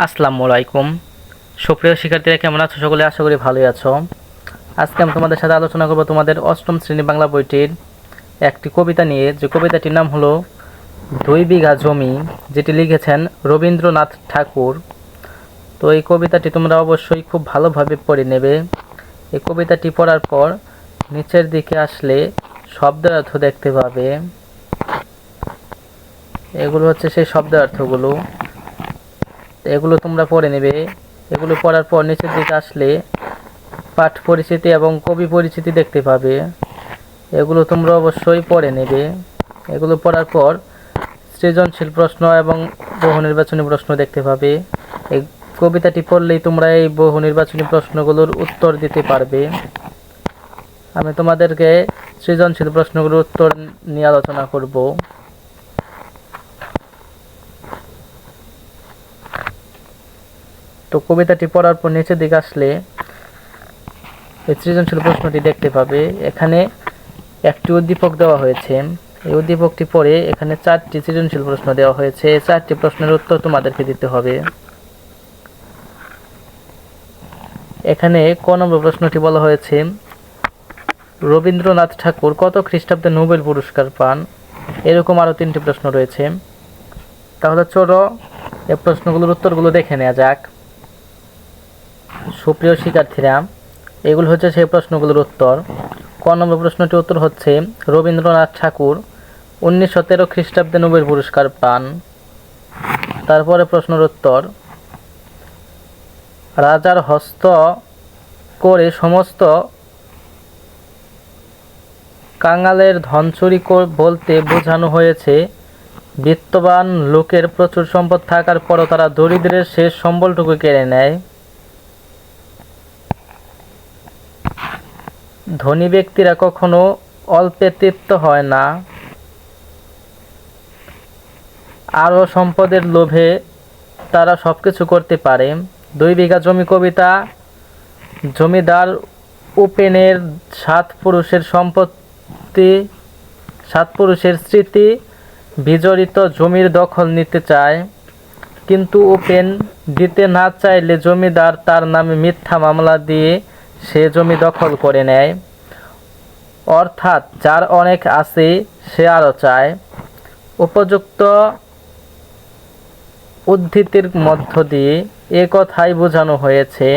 আসসালামু আলাইকুম। সুপ্রিয় শিক্ষার্থীরা, কেমন আছো? সকলে আশা করি ভালোই আছো। আজকে আমি তোমাদের সাথে আলোচনা করব তোমাদের অষ্টম শ্রেণী বাংলা বইটির একটি কবিতা নিয়ে, যে কবিতাটির নাম হলো 2 বিঘা জমি, যেটি লিখেছেন রবীন্দ্রনাথ ঠাকুর। তো এই কবিতাটি তোমরা অবশ্যই খুব ভালোভাবে পড়ে নেবে। এই কবিতাটি পড়ার পর নিচের দিকে আসলে শব্দের অর্থ দেখতে পাবে। এগুলো হচ্ছে সেই শব্দের অর্থগুলো, এগুলো তোমরা পড়ে নেবে। এগুলো পড়ার পর নিচের দিকে আসলে পাঠ পরিচিতি এবং কবি পরিচিতি দেখতে পাবে। এগুলো তোমরা অবশ্যই পড়ে নেবে। এগুলো পড়ার পর সৃজনশীল প্রশ্ন এবং বহু নির্বাচনী প্রশ্ন দেখতে পাবে। এই কবিতাটি পড়লেই তোমরা এই বহু নির্বাচনী প্রশ্নগুলোর উত্তর দিতে পারবে। আমি তোমাদেরকে সৃজনশীল প্রশ্নগুলোর উত্তর নিয়ে আলোচনা করব। তো কবিতাটি পড়ার পর নিচের দিকে আসলে এই সৃজনশীল প্রশ্নটি দেখতে পাবে। এখানে একটি উদ্দীপক দেওয়া হয়েছে। এই উদ্দীপকটি পড়ে এখানে 4টি সৃজনশীল প্রশ্ন দেওয়া হয়েছে। এই 4টি প্রশ্নের উত্তর তোমাদেরকে দিতে হবে। এখানে ক নম্বর প্রশ্নটি বলা হয়েছে, রবীন্দ্রনাথ ঠাকুর কত খ্রিস্টাব্দে নোবেল পুরস্কার পান? এরকম আরও 3টি প্রশ্ন রয়েছে। তাহলে চলো এই প্রশ্নগুলোর উত্তরগুলো দেখে নেওয়া যাক। সুপ্রিয় শিক্ষার্থীরা, এগুলো হচ্ছে সেই প্রশ্নগুলোর উত্তর। ক নম্বর প্রশ্নটির উত্তর হচ্ছে, রবীন্দ্রনাথ ঠাকুর 1913 খ্রিস্টাব্দে নোবেল পুরস্কার পান। তারপরে প্রশ্নের উত্তর, রাজার হস্ত করে সমস্ত কাঙালের ধন চুরি বলতে বোঝানো হয়েছে বিত্তবান লোকের প্রচুর সম্পদ থাকার পরও তারা দরিদ্রের শেষ সম্বলটুকু কেড়ে নেয়। ধনী ব্যক্তিরা কখনো অল্পে তৃপ্ত হয় না, আরও সম্পদের লোভে তারা সবকিছু করতে পারে। 2 বিঘা জমি কবিতা জমিদার উপেনের 7 পুরুষের সম্পত্তি, 7 পুরুষের স্মৃতি বিজড়িত জমির দখল নিতে চায়, কিন্তু উপেন দিতে না চাইলে জমিদার তার নামে মিথ্যা মামলা দিয়ে সে জমি দখল করে নেয়। অর্থাৎ যার অনেক আছে সে আরও চায়। উপযুক্ত উদ্ধৃতির মধ্য দিয়ে এ কথাই বোঝানো হয়েছে।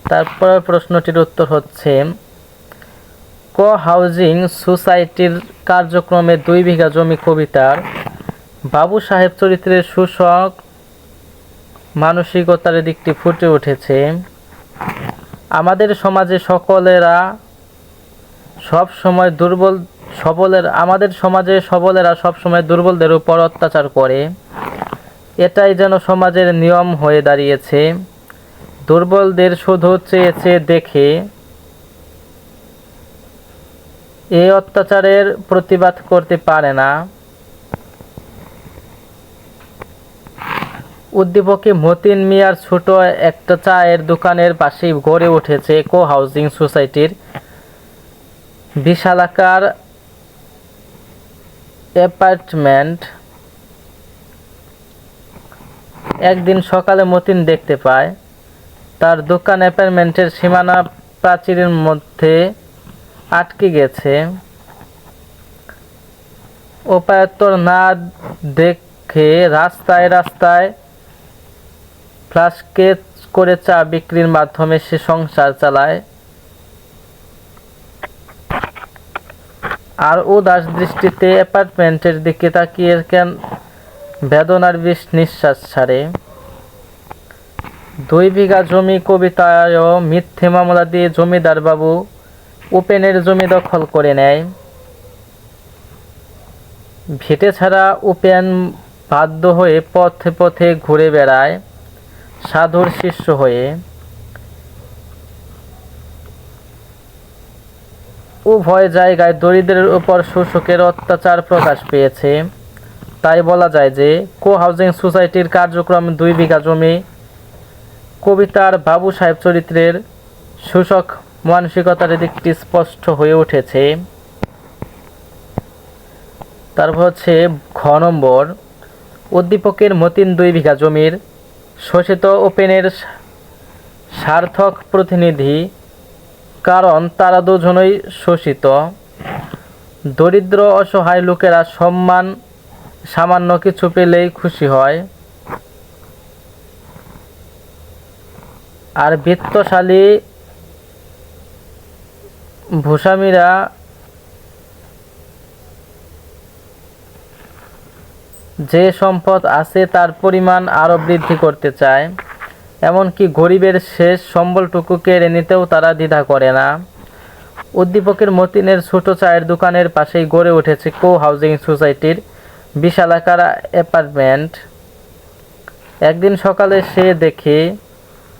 তারপর প্রশ্নটির উত্তর হচ্ছে, ক হাউজিং সোসাইটির কার্যক্রমে 2 বিঘা জমি কবিতার বাবু সাহেব চরিত্রের শোষক মানসিকতার দিকটি ফুটে উঠেছে। আমাদের সমাজে সবলেরা সবসময় দুর্বলদের উপর অত্যাচার করে। এটাই যেন সমাজের নিয়ম হয়ে দাঁড়িয়েছে। দুর্বলদের শুধু চেয়ে চেয়ে দেখে, এই অত্যাচারের প্রতিবাদ করতে পারে না। উদ্দীপকে মতিন মিয়ার ছোট একটা চায়ের দোকানের পাশেই গড়ে উঠেছে কো হাউজিং সোসাইটির বিশালাকার অ্যাপার্টমেন্ট। একদিন সকালে মতিন দেখতে পায় তার দোকান অ্যাপার্টমেন্টের সীমানা প্রাচীরের মধ্যে আটকে গেছে। উপায়ন্তর না দেখে রাস্তায় রাস্তায় ফ্লাস্কে করে চা বিক্রির মাধ্যমে সে সংসার চালায়। আর উদাস দৃষ্টিতে অ্যাপার্টমেন্টের দিকে তাকিয়ে বেদনার বিষ নিঃশ্বাস ছাড়ে। 2 বিঘা জমি কবিতায়ও মিথ্যে মামলা দিয়ে জমিদার বাবু উপেনের জমি দখল করে নেয়। ভিটে ছাড়া উপেন বাধ্য হয়ে পথে পথে ঘুরে বেড়ায় সাধুর শিষ্য হয়ে। উভয় জায়গায় দরিদ্রের উপর শোষকের অত্যাচার প্রকাশ পেয়েছে। তাই বলা যায় যে কো হাউজিং সোসাইটির কার্যক্রম 2 বিঘা জমি কবিতার বাবু সাহেব চরিত্রের শোষক মানসিকতার দিকটি স্পষ্ট হয়ে উঠেছে। তারপর হচ্ছে ঘ নম্বর, উদ্দীপকের মতিন 2 বিঘা জমির শোষিত ওপেনের সার্থক প্রতিনিধি, কারণ তারা দুজনই শোষিত। দরিদ্র অসহায় লোকেরা সামান্য কিছু পেলেই খুশি হয়, আর বিত্তশালী ভূস্বামীরা যে সম্পদ আছে তার পরিমাণ আরও বৃদ্ধি করতে চায়, এমনকি গরিবের শেষ সম্বলটুকু কেড়ে নিতেও তারা দ্বিধা করে না। উদ্দীপকের মতিনের ছোট চায়ের দোকানের পাশেই গড়ে উঠেছে কো হাউজিং সোসাইটির বিশালাকার অ্যাপার্টমেন্ট। একদিন সকালে সে দেখে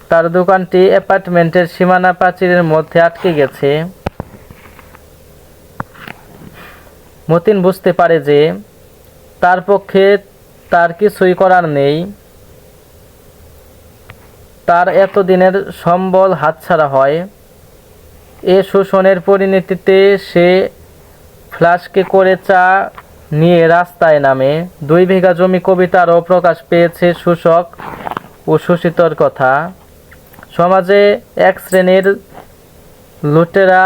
তার দোকানটি অ্যাপার্টমেন্টের সীমানা প্রাচীরের মধ্যে আটকে গেছে। মতিন বুঝতে পারে যে তার পক্ষে তার কিছুই করার নেই। তার এতদিনের সম্বল হাতছাড়া হয়। এ শোষণের পরিণতিতে সে ফ্লাস্কে করে চা নিয়ে রাস্তায় নামে। 2 বিঘা জমি কবিতারও প্রকাশ পেয়েছে শোষক ও শোষিতর কথা। সমাজে এক শ্রেণীর লুটেরা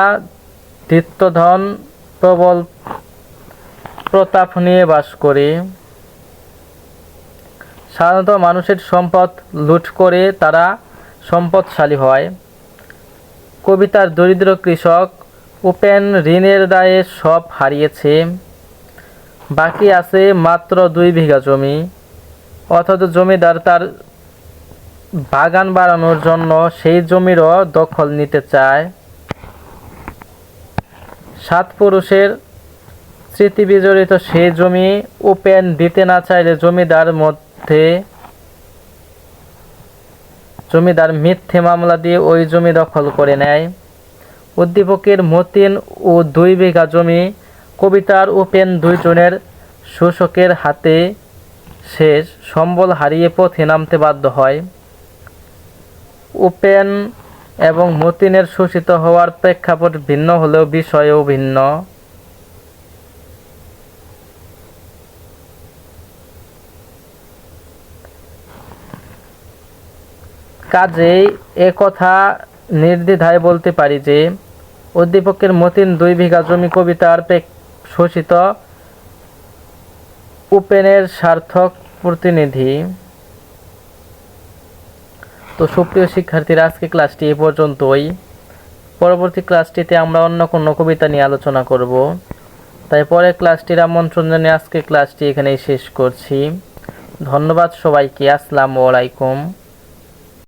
ধৃষ্টধন প্রবল প্রতাপ নিয়ে বাস করে। সাধারণত মানুষের সম্পদ লুট করে তারা সম্পদশালী হয়। কবিতার দরিদ্র কৃষক উপেন ঋণের দায়ে সব হারিয়েছে। বাকি আছে মাত্র 2 বিঘা জমি, অথচ জমিদার তার বাগান বাড়ানোর জন্য সেই জমিরও দখল নিতে চায়। 7 পুরুষের স্মৃতি বিজড়িত সেই জমি উপেন দিতে না চাইলে জমিদার মিথ্যে মামলা দিয়ে ওই জমি দখল করে নেয়। উদ্দীপকের মতিন ও 2 বিঘা জমি কবিতার উপেন দুইজনের শোষকের হাতে শেষ সম্বল হারিয়ে পথে নামতে বাধ্য হয়। উপেন এবং মতিনের শোষিত হওয়ার প্রেক্ষাপট ভিন্ন হলেও বিষয়ও ভিন্ন। কাজেই একথা নির্দ্বিধায় বলতে পারি যে উদ্দীপকের মতিন 2 বিঘা জমি কবিতার শোষিত উপেনের সার্থক প্রতিনিধি। তো সুপ্রিয় শিক্ষার্থীরা, আজকে ক্লাসটি এ পর্যন্তই। পরবর্তী ক্লাসটিতে আমরা অন্য কোনো কবিতা নিয়ে আলোচনা করব। তাই পরের ক্লাসটির আমন্ত্রণ জানিয়ে আজকে ক্লাসটি এখানেই শেষ করছি। ধন্যবাদ সবাইকে। আসসালামু আলাইকুম।